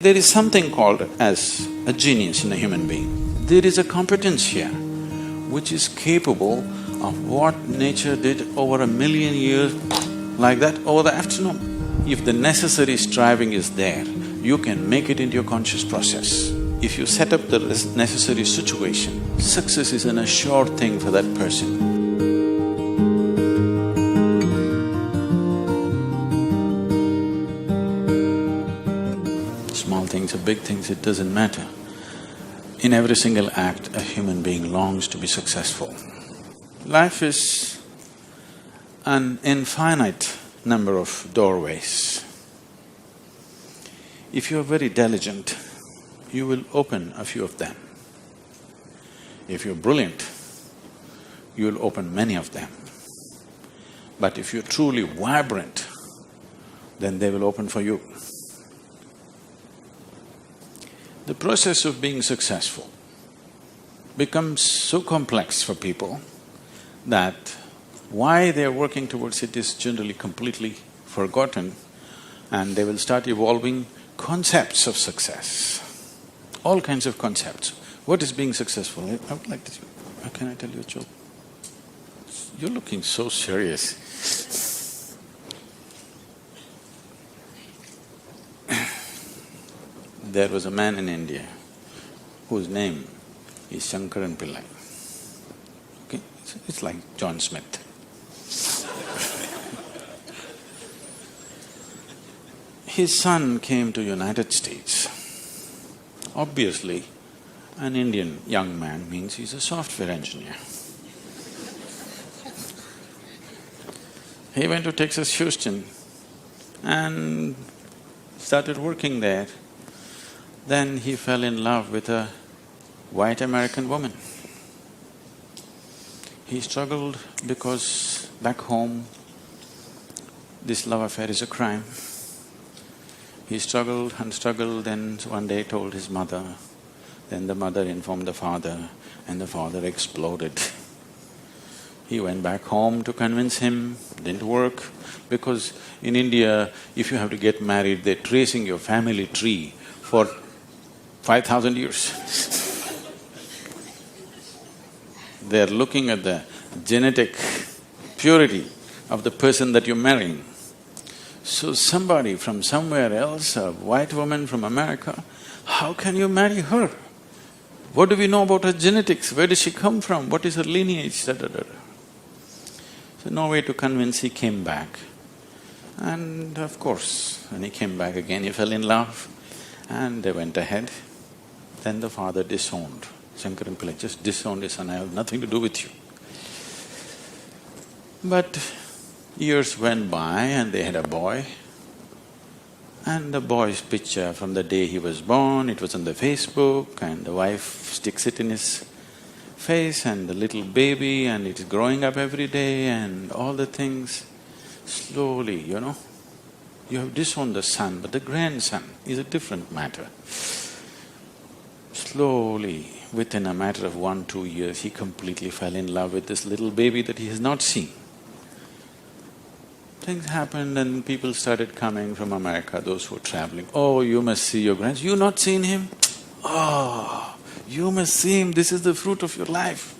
There is something called as a genius in a human being. There is a competence here which is capable of what nature did over 1,000,000 years like that over the afternoon. If the necessary striving is there, you can make it into your conscious process. If you set up the necessary situation, success is an assured thing for that person. Small things or big things, it doesn't matter. In every single act, a human being longs to be successful. Life is an infinite number of doorways. If you're very diligent, you will open a few of them. If you're brilliant, you'll open many of them. But if you're truly vibrant, then they will open for you. The process of being successful becomes so complex for people that why they're working towards it is generally completely forgotten, and they will start evolving concepts of success, all kinds of concepts. What is being successful? I would like to… Can I tell you a joke? You're looking so serious. There was a man in India whose name is Shankaran Pillai. Okay, it's like John Smith. His son came to United States. Obviously, an Indian young man means he's a software engineer. He went to Texas, Houston and started working there. Then he fell in love with a white American woman. He struggled because back home, this love affair is a crime. He struggled and struggled, then one day told his mother, then the mother informed the father, and the father exploded. He went back home to convince him, didn't work, because in India, if you have to get married, they're tracing your family tree for 5,000 years. They're looking at the genetic purity of the person that you're marrying. So somebody from somewhere else, a white woman from America, how can you marry her? What do we know about her genetics? Where does she come from? What is her lineage? Da, da, da. So no way to convince, he came back. And of course, when he came back again, he fell in love and they went ahead. Then the father disowned. Shankaran Pillai just disowned his son, I have nothing to do with you. But years went by and they had a boy. And the boy's picture from the day he was born, it was on the Facebook, and the wife sticks it in his face, and the little baby, and it is growing up every day and all the things. Slowly, you have disowned the son, but the grandson is a different matter. Slowly, within a matter of 1-2 years, he completely fell in love with this little baby that he has not seen. Things happened and people started coming from America, those who were traveling. Oh, you must see your grandson. You not seen him? Oh, you must see him, this is the fruit of your life.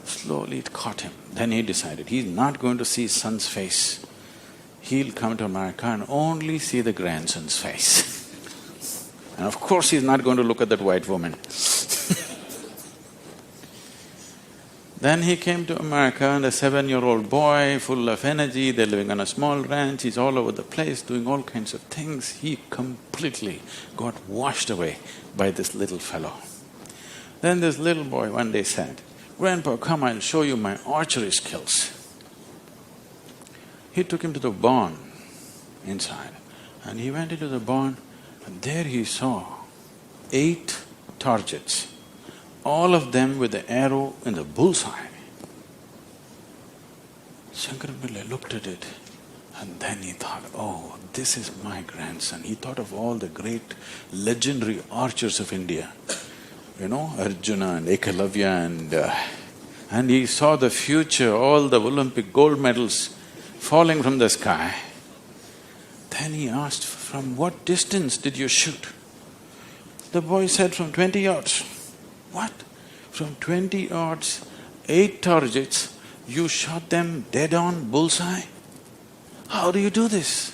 Slowly it caught him. Then he decided he's not going to see his son's face. He'll come to America and only see the grandson's face. And of course he's not going to look at that white woman. Then he came to America and a 7-year-old boy, full of energy, they're living on a small ranch, he's all over the place doing all kinds of things. He completely got washed away by this little fellow. Then this little boy one day said, "Grandpa, come, I'll show you my archery skills." He took him to the barn inside and he went into the barn and there he saw 8 targets, all of them with the arrow in the bullseye. Shankaran Pillai looked at it and then he thought, oh, this is my grandson. He thought of all the great legendary archers of India, Arjuna and Ekalavya and he saw the future, all the Olympic gold medals falling from the sky. Then he asked "From what distance did you shoot?" The boy said, "From 20 yards. "What? From 20 yards, 8 targets, you shot them dead on, bullseye? How do you do this?"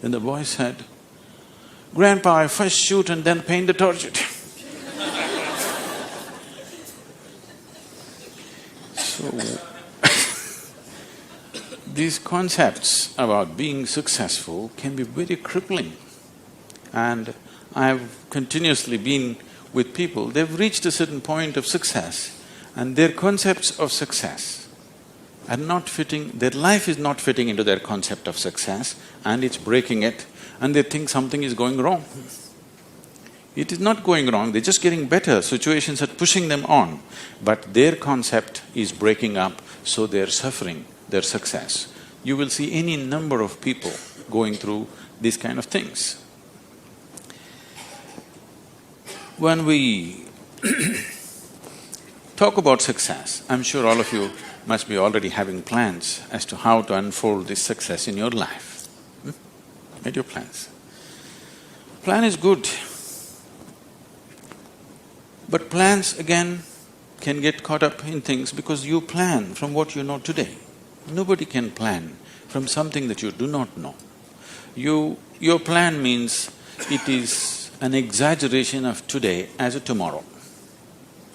Then the boy said, "Grandpa, I first shoot and then paint the target." So, these concepts about being successful can be very crippling. And I've continuously been with people, they've reached a certain point of success and their concepts of success are not fitting, their life is not fitting into their concept of success and it's breaking it and they think something is going wrong. It is not going wrong, they're just getting better, situations are pushing them on, but their concept is breaking up, so they're suffering their success. You will see any number of people going through these kind of things. When we talk about success, I'm sure all of you must be already having plans as to how to unfold this success in your life. Made your plans. Plan is good. But plans again can get caught up in things because you plan from what you know today. Nobody can plan from something that you do not know. Your plan means it is an exaggeration of today as a tomorrow.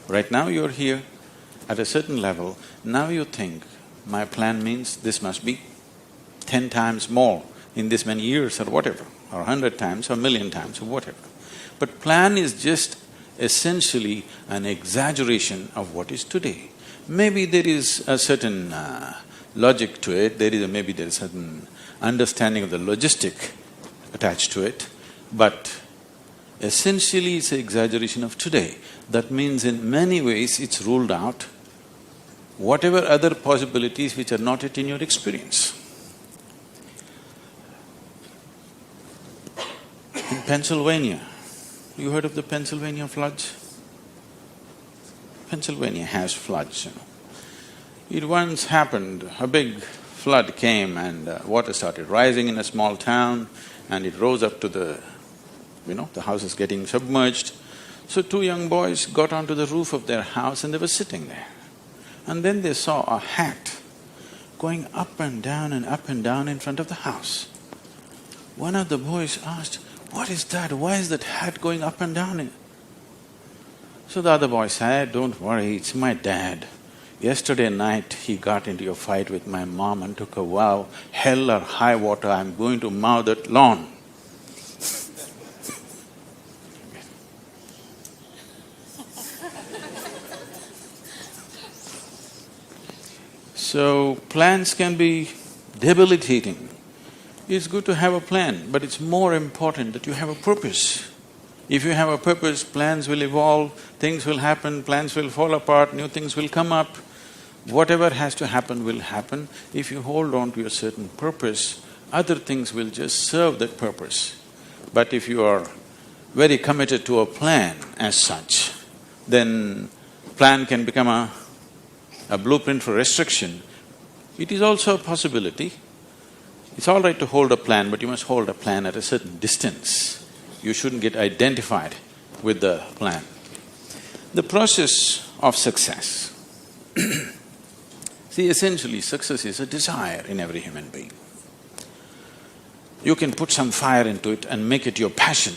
Right now you're here at a certain level, now you think, my plan means this must be 10 times more in this many years or whatever, or 100 times or 1,000,000 times or whatever. But plan is just essentially an exaggeration of what is today. Maybe there is a certain logic to it, maybe there is a certain understanding of the logistic attached to it, but essentially it's an exaggeration of today. That means in many ways it's ruled out whatever other possibilities which are not yet in your experience. In Pennsylvania, you heard of the Pennsylvania floods? Pennsylvania has floods, It once happened, a big flood came and water started rising in a small town and it rose up to the houses getting submerged. So 2 young boys got onto the roof of their house and they were sitting there. And then they saw a hat going up and down in front of the house. One of the boys asked, "What is that? Why is that hat going up and down?" So the other boy said, "Don't worry, it's my dad. Yesterday night he got into a fight with my mom and took a vow, hell or high water, I'm going to mow that lawn." So, plans can be debilitating. It's good to have a plan, but it's more important that you have a purpose. If you have a purpose, plans will evolve, things will happen, plans will fall apart, new things will come up. Whatever has to happen will happen. If you hold on to a certain purpose, other things will just serve that purpose. But if you are very committed to a plan as such, then plan can become a blueprint for restriction. It is also a possibility. It's all right to hold a plan, but you must hold a plan at a certain distance. You shouldn't get identified with the plan. The process of success. See, essentially success is a desire in every human being. You can put some fire into it and make it your passion.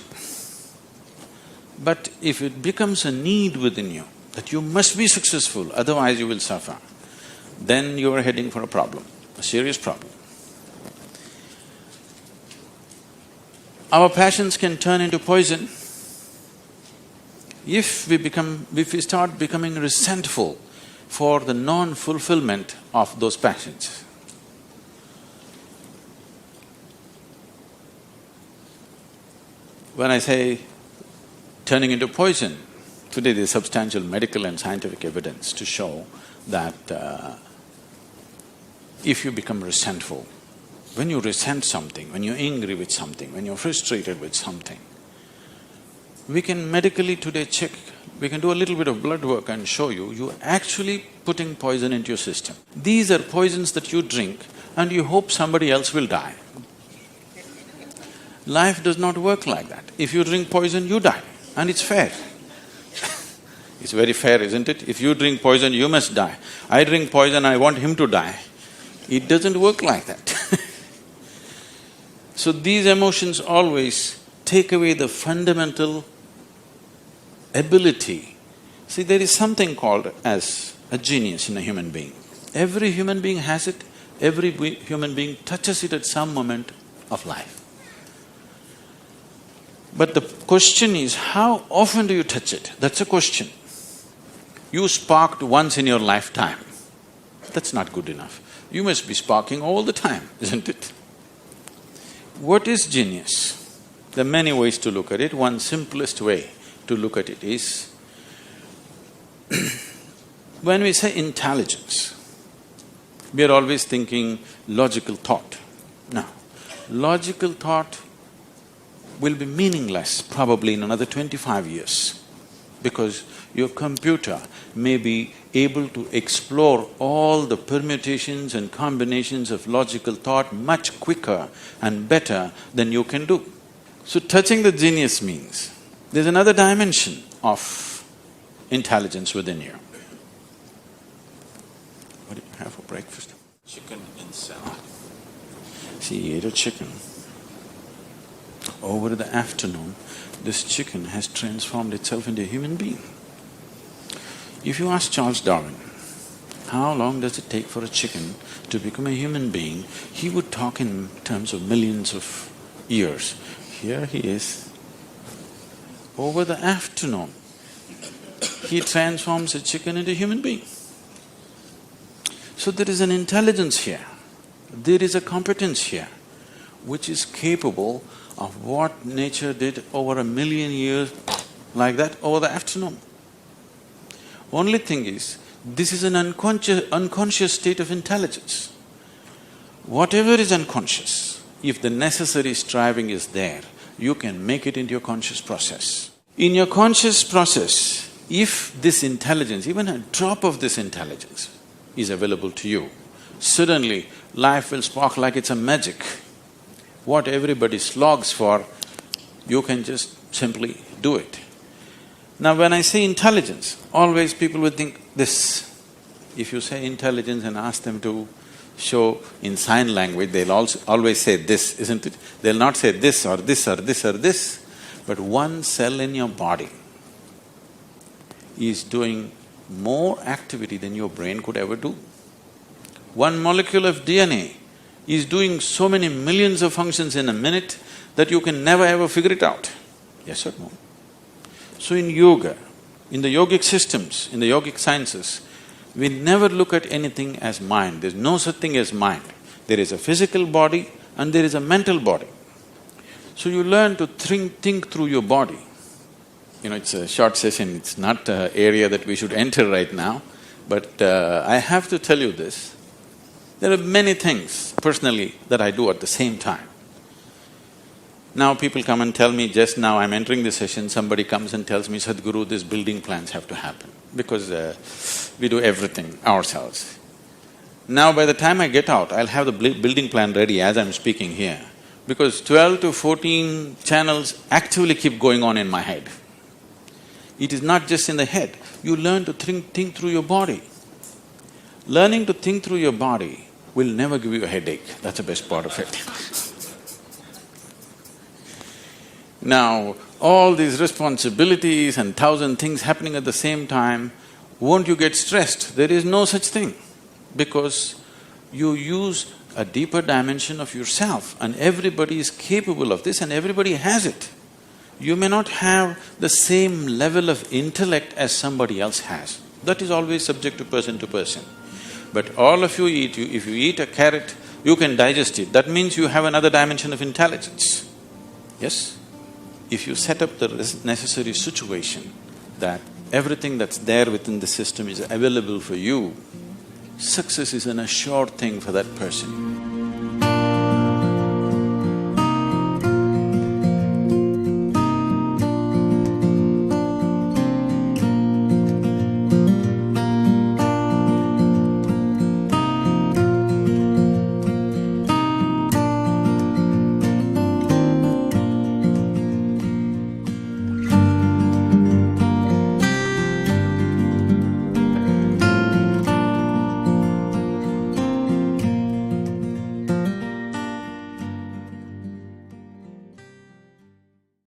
But if it becomes a need within you, that you must be successful, otherwise you will suffer, then you are heading for a problem, a serious problem. Our passions can turn into poison if we start becoming resentful for the non-fulfillment of those passions. When I say turning into poison, today there is substantial medical and scientific evidence to show that if you become resentful, when you resent something, when you're angry with something, when you're frustrated with something, we can medically today check, we can do a little bit of blood work and show you're actually putting poison into your system. These are poisons that you drink and you hope somebody else will die. Life does not work like that. If you drink poison, you die, and it's fair. It's very fair, isn't it? If you drink poison, you must die. I drink poison, I want him to die. It doesn't work like that. So these emotions always take away the fundamental ability. See, there is something called as a genius in a human being. Every human being has it, every human being touches it at some moment of life. But the question is, how often do you touch it? That's a question. You sparked once in your lifetime. That's not good enough. You must be sparking all the time, isn't it? What is genius? There are many ways to look at it. One simplest way to look at it is, when we say intelligence, we are always thinking logical thought. Now, logical thought will be meaningless probably in another 25 years, because your computer may be able to explore all the permutations and combinations of logical thought much quicker and better than you can do. So touching the genius means there's another dimension of intelligence within you. What do you have for breakfast? Chicken and salad. See, he ate a chicken. Over the afternoon, this chicken has transformed itself into a human being. If you ask Charles Darwin, how long does it take for a chicken to become a human being, he would talk in terms of millions of years. Here he is. Over the afternoon, he transforms a chicken into a human being. So there is an intelligence here, there is a competence here, which is capable of what nature did over 1,000,000 years like that over the afternoon. Only thing is, this is an unconscious state of intelligence. Whatever is unconscious, if the necessary striving is there, you can make it into your conscious process. In your conscious process, if this intelligence, even a drop of this intelligence is available to you, suddenly life will spark like it's a magic. What everybody slogs for, you can just simply do it. Now when I say intelligence, always people will think this. If you say intelligence and ask them to show in sign language, they'll also always say this, isn't it? They'll not say this or this or this or this. But one cell in your body is doing more activity than your brain could ever do. One molecule of DNA is doing so many millions of functions in a minute that you can never ever figure it out. Yes or no? So in yoga, in the yogic systems, in the yogic sciences, we never look at anything as mind. There's no such thing as mind. There is a physical body and there is a mental body. So you learn to think through your body. You know, it's a short session, it's not an area that we should enter right now, but I have to tell you this. There are many things personally that I do at the same time. Now people come and tell me, just now I'm entering the session, somebody comes and tells me, Sadhguru, these building plans have to happen, because we do everything ourselves. Now by the time I get out, I'll have the building plan ready as I'm speaking here, because 12 to 14 channels actively keep going on in my head. It is not just in the head, you learn to think through your body. Learning to think through your body will never give you a headache, that's the best part of it. Now, all these responsibilities and 1,000 things happening at the same time, won't you get stressed? There is no such thing, because you use a deeper dimension of yourself and everybody is capable of this and everybody has it. You may not have the same level of intellect as somebody else has. That is always subject to person. But all of you eat, if you eat a carrot, you can digest it. That means you have another dimension of intelligence. Yes? If you set up the necessary situation that everything that's there within the system is available for you, success is an assured thing for that person.